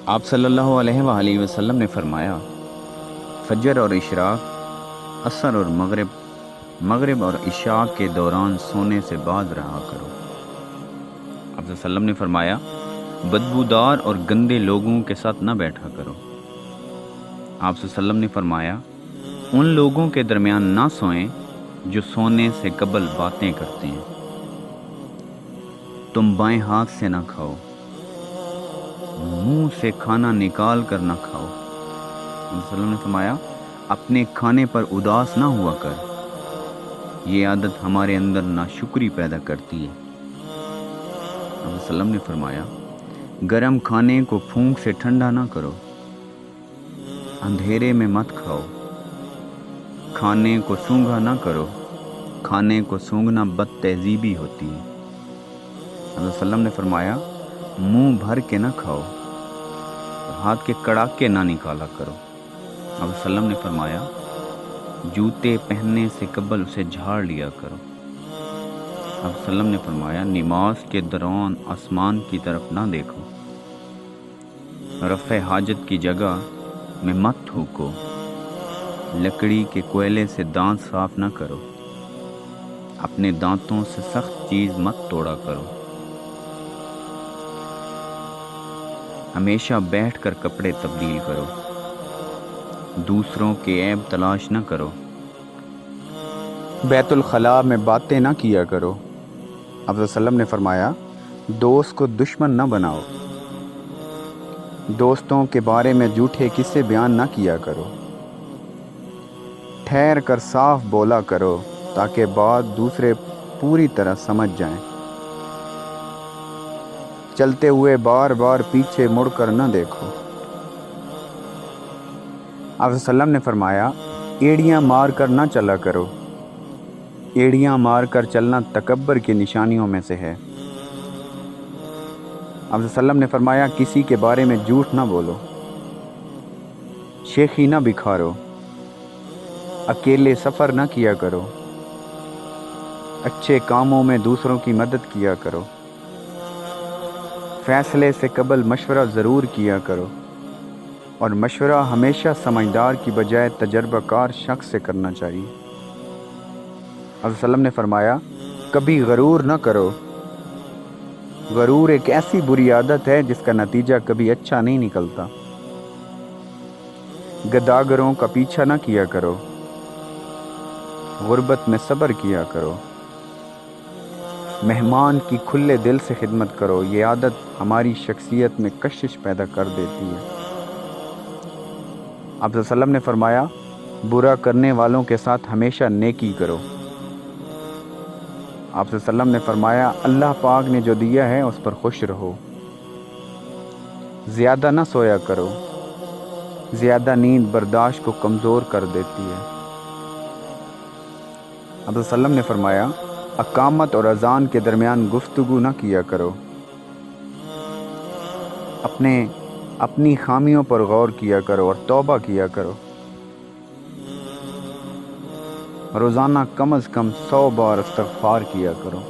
آپ صلی اللہ علیہ وآلہ وسلم نے فرمایا، فجر اور اشراق، عصر اور مغرب اور عشاء کے دوران سونے سے باز رہا کرو۔ آپ صلی اللہ علیہ وسلم نے فرمایا، بدبودار اور گندے لوگوں کے ساتھ نہ بیٹھا کرو۔ آپ صلی اللہ علیہ وسلم نے فرمایا، ان لوگوں کے درمیان نہ سوئیں جو سونے سے قبل باتیں کرتے ہیں۔ تم بائیں ہاتھ سے نہ کھاؤ، منہ سے کھانا نکال کر نہ کھاؤ۔ آپ صلی اللہ علیہ وسلم نے فرمایا، اپنے کھانے پر اداس نہ ہوا کر، یہ عادت ہمارے اندر ناشکری پیدا کرتی ہے۔ آپ صلی اللہ علیہ وسلم نے فرمایا، گرم کھانے کو پھونک سے ٹھنڈا نہ کرو، اندھیرے میں مت کھاؤ، کھانے کو سونگھا نہ کرو، کھانے کو سونگھنا بد تہذیبی ہوتی ہے۔ آپ صلی اللہ علیہ وسلم نے فرمایا، منہ بھر کے نہ کھاؤ، ہاتھ کے کڑاکے نہ نکالا کرو۔ آپ صلی اللہ علیہ وسلم نے فرمایا، جوتے پہننے سے قبل اسے جھاڑ لیا کرو۔ آپ صلی اللہ علیہ وسلم نے فرمایا، نماز کے دوران آسمان کی طرف نہ دیکھو، رفع حاجت کی جگہ میں مت تھوکو، لکڑی کے کوئلے سے دانت صاف نہ کرو، اپنے دانتوں سے سخت چیز مت توڑا کرو، ہمیشہ بیٹھ کر کپڑے تبدیل کرو، دوسروں کے عیب تلاش نہ کرو، بیت الخلاء میں باتیں نہ کیا کرو۔ آپ صلی اللہ علیہ وسلم نے فرمایا، دوست کو دشمن نہ بناؤ، دوستوں کے بارے میں جھوٹے قصے بیان نہ کیا کرو، ٹھہر کر صاف بولا کرو تاکہ بات دوسرے پوری طرح سمجھ جائیں، چلتے ہوئے بار بار پیچھے مڑ کر نہ دیکھو۔ آپ صلی اللہ علیہ وسلم نے فرمایا، ایڑیاں مار کر نہ چلا کرو، ایڑیاں مار کر چلنا تکبر کی نشانیوں میں سے ہے۔ آپ صلی اللہ علیہ وسلم نے فرمایا، کسی کے بارے میں جھوٹ نہ بولو، شیخی نہ بکھارو، اکیلے سفر نہ کیا کرو، اچھے کاموں میں دوسروں کی مدد کیا کرو، فیصلے سے قبل مشورہ ضرور کیا کرو، اور مشورہ ہمیشہ سمجھدار کی بجائے تجربہ کار شخص سے کرنا چاہیے۔ آپ صلی اللہ علیہ وسلم نے فرمایا، کبھی غرور نہ کرو، غرور ایک ایسی بری عادت ہے جس کا نتیجہ کبھی اچھا نہیں نکلتا۔ گداگروں کا پیچھا نہ کیا کرو، غربت میں صبر کیا کرو، مہمان کی کھلے دل سے خدمت کرو، یہ عادت ہماری شخصیت میں کشش پیدا کر دیتی ہے۔ آپ صلی اللہ علیہ وسلم نے فرمایا، برا کرنے والوں کے ساتھ ہمیشہ نیکی کرو۔ آپ صلی اللہ علیہ وسلم نے فرمایا، اللہ پاک نے جو دیا ہے اس پر خوش رہو، زیادہ نہ سویا کرو، زیادہ نیند برداشت کو کمزور کر دیتی ہے۔ آپ صلی اللہ علیہ وسلم نے فرمایا، اقامت اور اذان کے درمیان گفتگو نہ کیا کرو، اپنی خامیوں پر غور کیا کرو اور توبہ کیا کرو، روزانہ کم از کم 100 بار استغفار کیا کرو۔